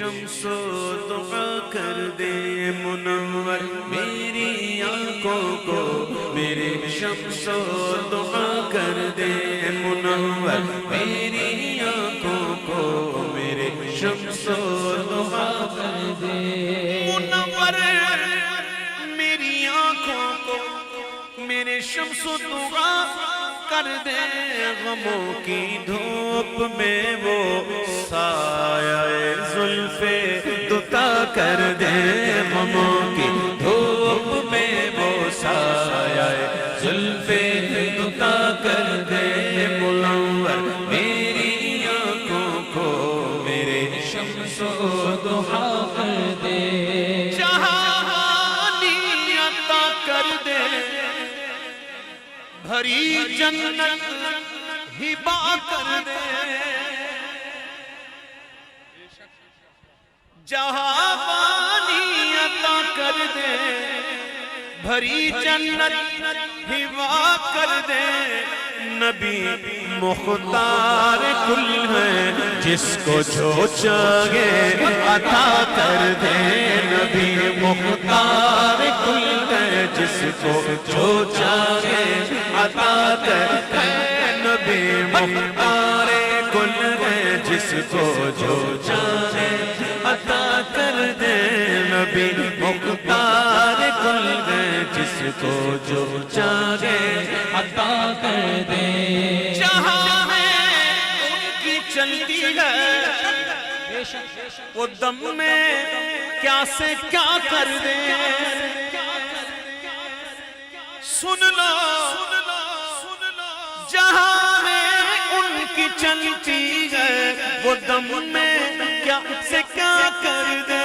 شمس و دعا کر دے منور میری آنکھوں کو، میرے شمس و دعا کر دے منور میری آنکھوں کو، میرے شمس و دعا کر دے منور میری آنکھوں کو، میرے شمس و دعا کر دے، غموں کی دھوپ میں وہ سایہ زلف دوتا کر دے، غموں کی دھوپ میں وہ سایہ زلف دوتا کر دے منور میری آنکھوں کو، میرے شمس و دعا کر دے، جہانی عطا کر دے، بھری جنت ہبا کر دے، جہانی عطا کر دے، بھری جنت ہبا کر دے، نبی مختار کل ہے جس کو جو چاہے عطا کر دے، نبی مختار کل ہے جس کو جو چاہے عطا کر دے، نبی مختار کل ہے جس کو جو چاہے عطا کر دے، نبی مختار کل ہے جس کو جو چاہے عطا کر دے، جہاں ہے ان کی چلتی ہے وہ دم میں کیا سے کیا کر دے، سن لو جہاں میں ان کی چلتی ہے وہ دم میں کیا سے کیا کر دے،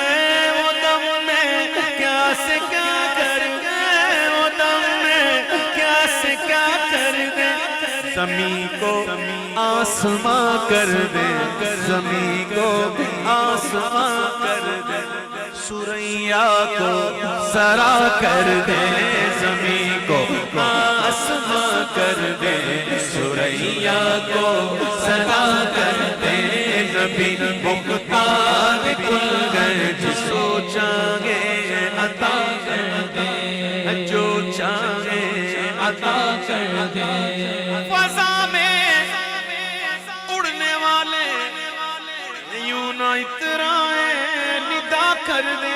وہ دم میں کیا سے کیا کر دے، وہ دم میں کیا سے کیا کر دے، زمین کو آسماں کر دے، زمین کو آسماں کر دے، سوریا کو سرا کر دے، زمین کو آسماں کر دے، سوریا کو سرا کر دے، نبی مختار کل ہے جس کو چاہے عطا کر دے، جو چاہے عطا کر دے، فضا میں اڑنے والے یوں نہ اترائیں ندا کر دے،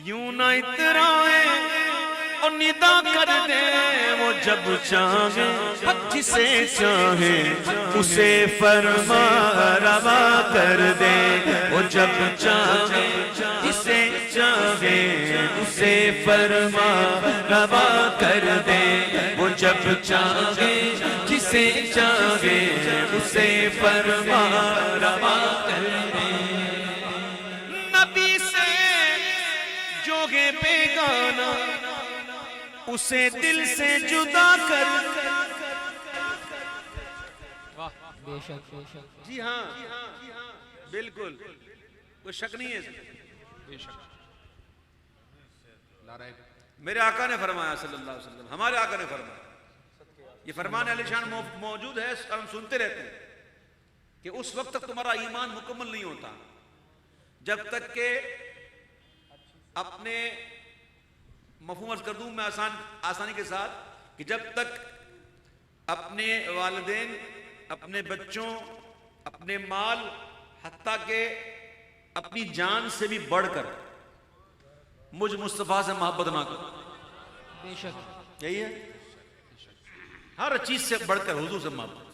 یوں نہ اترائیں اور ندا کر دے، وہ جب چاہے جسے چاہے اسے فرما روا کر دے، وہ جب چاہے جسے چاہے اسے فرما روا کر دے، وہ جب چاہے جسے چاہے اسے فرما روا کر دے، نبی سے جو گے بیگانہ اسے دل سے جدا کر، بے شک بے شک، جی ہاں بالکل کوئی شک نہیں ہے، بے شک میرے آقا نے فرمایا صلی اللہ علیہ وسلم، ہمارے آقا نے فرمایا، یہ فرمان علی شان موجود ہے، ہم سنتے رہتے ہیں کہ اس وقت تک تمہارا ایمان مکمل نہیں ہوتا جب تک کہ اپنے مفہوم عرض کر دوں میں آسانی کے ساتھ کہ جب تک اپنے والدین، اپنے بچوں، اپنے مال، حتیٰ کہ اپنی جان سے بھی بڑھ کر مجھ مصطفیٰ سے محبت نہ کرو، بے شک یہی ہے، ہر چیز سے بڑھ کر حضور سے محبت،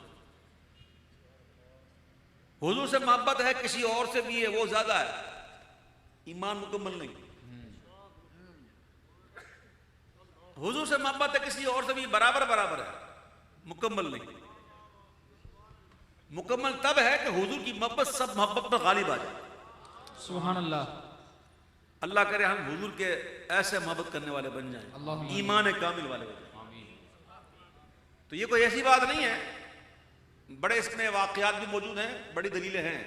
حضور سے محبت ہے کسی اور سے بھی ہے وہ زیادہ ہے، ایمان مکمل نہیں، حضور سے محبت ہے کسی اور سے بھی برابر ہے، مکمل نہیں، مکمل تب ہے کہ حضور کی محبت سب محبت پر غالب آ جائے، سبحان اللہ، اللہ کرے ہم حضور کے ایسے محبت کرنے والے بن جائیں، ایمان کامل والے بن جائیں۔ تو یہ کوئی ایسی بات نہیں ہے، بڑے اس میں واقعات بھی موجود ہیں، بڑی دلیلیں ہیں،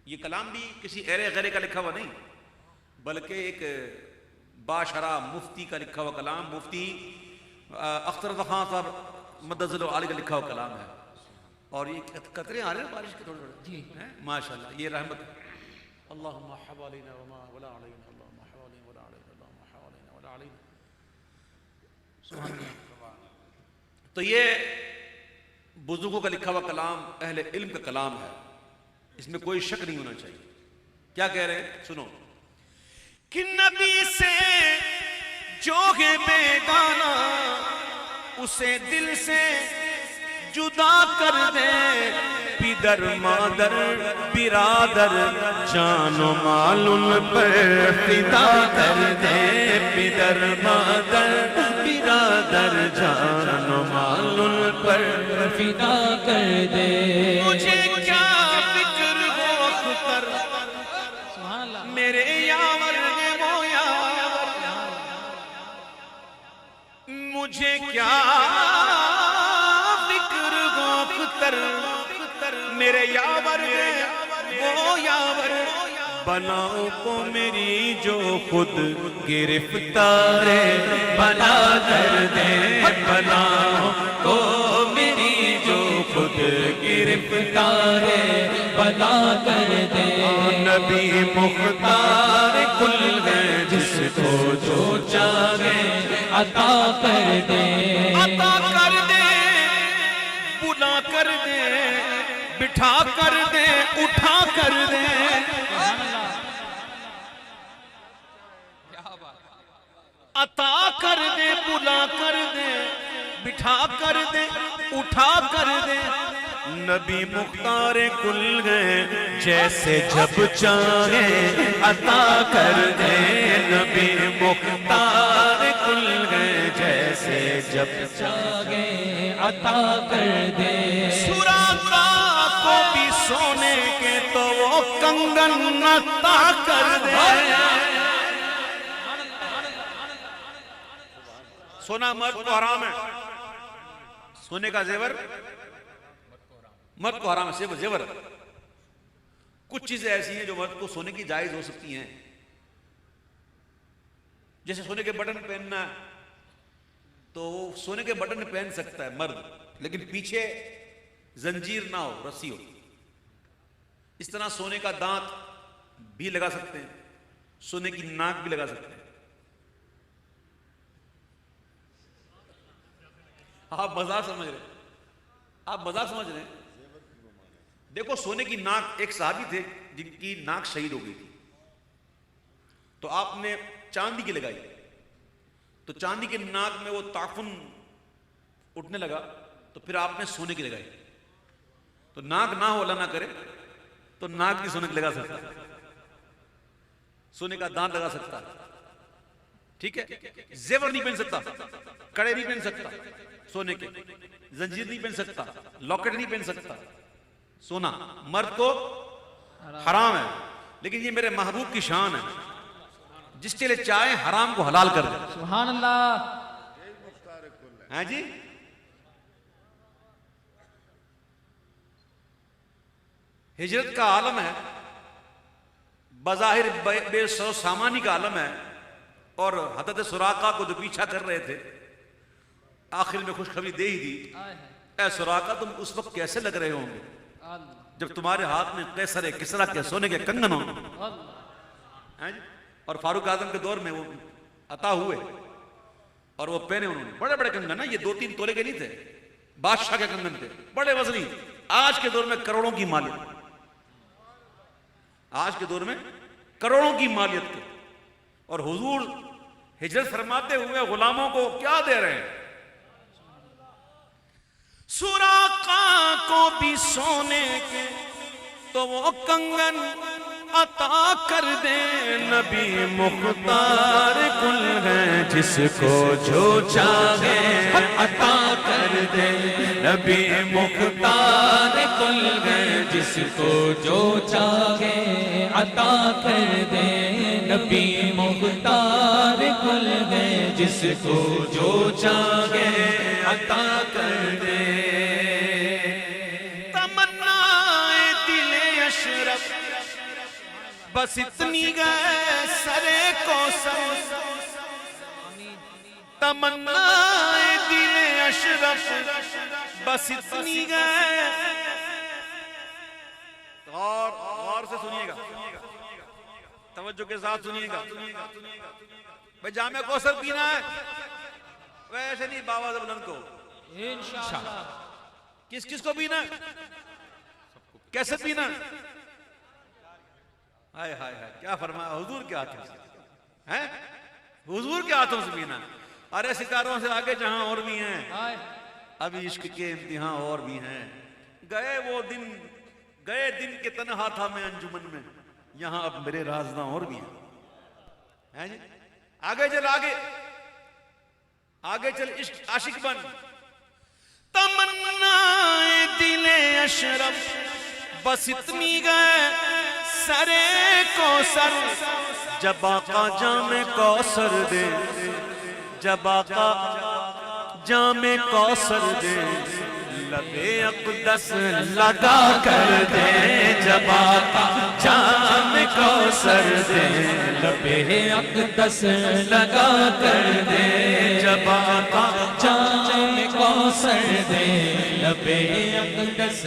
یہ کلام بھی کسی ایرے غیرے کا لکھا ہوا نہیں بلکہ ایک باشرہ مفتی کا لکھا ہوا کلام، مفتی اختر رضا خان صاحب مدذل علی کا لکھا ہوا کلام ہے، اور یہ قطرے آ رہے ہیں بارش کے تھوڑے تھوڑے جی ماشاءاللہ، یہ رحمت اللہم حوالینا وما ولا علینا، اللہم حوالینا ولا علینا، اللہم حوالینا ولا علینا. سبحان اللہ. تو یہ بزرگوں کا لکھا ہوا کلام اہل علم کا کلام ہے، اس میں کوئی شک نہیں ہونا چاہیے. کیا کہہ رہے ہیں سنو، کہ نبی سے جو ہے بیگانہ اسے دل سے جدا کر دے، پدر مادر برادر جان و مال ان پر فدا کر دے، پدر مادر برادر جان و مال ان پر فدا کر دے. مجھے کیا فکر ہو اختر سبحان اللہ. میرے یاور نے وہ یاور، مجھے کیا فکر ہو اختر میرے یاور نے وہ یاور، بلاؤں کو میری جو خود گرفتار بنا کر دے، بلاؤں کو میری جو خود گرفتار بنا کر دے. نبی مختار کل ہے جس کو جو چاہے عطا کر دے. عطا کر دے، بلا کر دے، بٹھا کر دے، اٹھا کر دے. عطا کر دے، بلا کر دے، بٹھا کر دے، اٹھا کر دے. نبی مختار کل گئے جیسے جب چاہے عطا کر دے، نبی مختار کل گئے جیسے جب چاہے عطا کر دے. سراقہ کو بھی سونے کے تو وہ کنگن عطا کر دے. سونا مرد کو حرام ہے، سونے کا زیور مرد کو حرام ہے، زیور. کچھ چیزیں ایسی ہیں جو مرد کو سونے کی جائز ہو سکتی ہیں، جیسے سونے کے بٹن پہننا تو وہ سونے کے بٹن پہن سکتا ہے مرد، لیکن پیچھے زنجیر نہ ہو، رسی ہو. اس طرح سونے کا دانت بھی لگا سکتے ہیں، سونے کی ناک بھی لگا سکتے ہیں. آپ مزاق سمجھ رہے ہیں، آپ مزاق سمجھ رہے ہیں. دیکھو سونے کی ناک، ایک صحابی تھے جن کی ناک شہید ہو گئی تھی، تو آپ نے چاندی کی لگائی، تو چاندی کی ناک میں وہ تعفن اٹھنے لگا، تو پھر آپ نے سونے کی لگائی. تو ناک نہ ہو، اللہ نہ کرے، تو ناک بھی سونے کی لگا سکتا، سونے کا دانت لگا سکتا، ٹھیک ہے. زیور نہیں پہن سکتا، کڑے نہیں پہن سکتا سونے کے، زنجیر نہیں پہن سکتا، لاکٹ نہیں پہن سکتا. سونا مرد کو حرام ہے، لیکن یہ میرے محبوب کی شان ہے، جس کے لیے چاہے حرام کو حلال کر دے. سبحان اللہ. ہاں جی. ہجرت کا عالم ہے، بظاہر بے سو سامانی کا عالم ہے، اور حضرت سراقہ کو جو پیچھا کر رہے تھے آخر میں خوشخبری دے ہی دی. اے سراقہ تم اس وقت کیسے لگ رہے ہوں گے جب تمہارے ہاتھ میں قیصر کسریٰ کے سونے کے کنگن ہوں. اور فاروق اعظم کے دور میں وہ عطا ہوئے اور وہ پہنے انہوں نے بڑے بڑے کنگن. یہ 2-3 تولے کے نہیں تھے، بادشاہ کے کنگن تھے، بڑے وزنی. آج کے دور میں کروڑوں کی مالیت، آج کے دور میں کروڑوں کی مالیت کے. اور حضور ہجرت فرماتے ہوئے غلاموں کو کیا دے رہے ہیں؟ سراقہ کو بھی سونے کے تو وہ کنگن عطا کر دے، نبی مختار کل ہے جس کو جو چاہے عطا کر دے، نبی مختار کل ہے جس کو جو چاہے عطا کر دے. نبی مختار کل ہے جس کو جو چاہے عطا کر دے. تمنا دل اشرف بس اتنی گئے سرے کوثر، تمنا دل اشرف اشرف بس اتنی ہے. غور سے سنیے گا, توجہ کے ساتھ سنیے گا. بھئی جام کوثر پینا ہے ویسے نہیں بابا زبلند کو, انشاءاللہ. کس کو پینا ہے, کیسے پینا ہے؟ ہائے ہائے ہائے کیا فرمایا حضور کے ہاتھوں سے, ہیں حضور کے ہاتھوں سے پینا. ارے ستاروں سے آگے جہاں اور بھی ہیں, ابھی عشق کے امتحان اور بھی ہیں. گئے دن کے تنہا تھا میں انجمن میں, یہاں اب میرے رازداں اور بھی ہیں. آگے چل, آگے چل, عشق عاشق بن. تمنا دل اشرف بس اتنی گئے سرے کوثر, جب آقا جام کوثر دے, جب آقا جام کوثر دے, لبے اقدس لگا کر دے, جب آقا جام کوثر دے, لبے اقدس لگا کر دے, جب آقا جام کوثر دے, لبے اقدس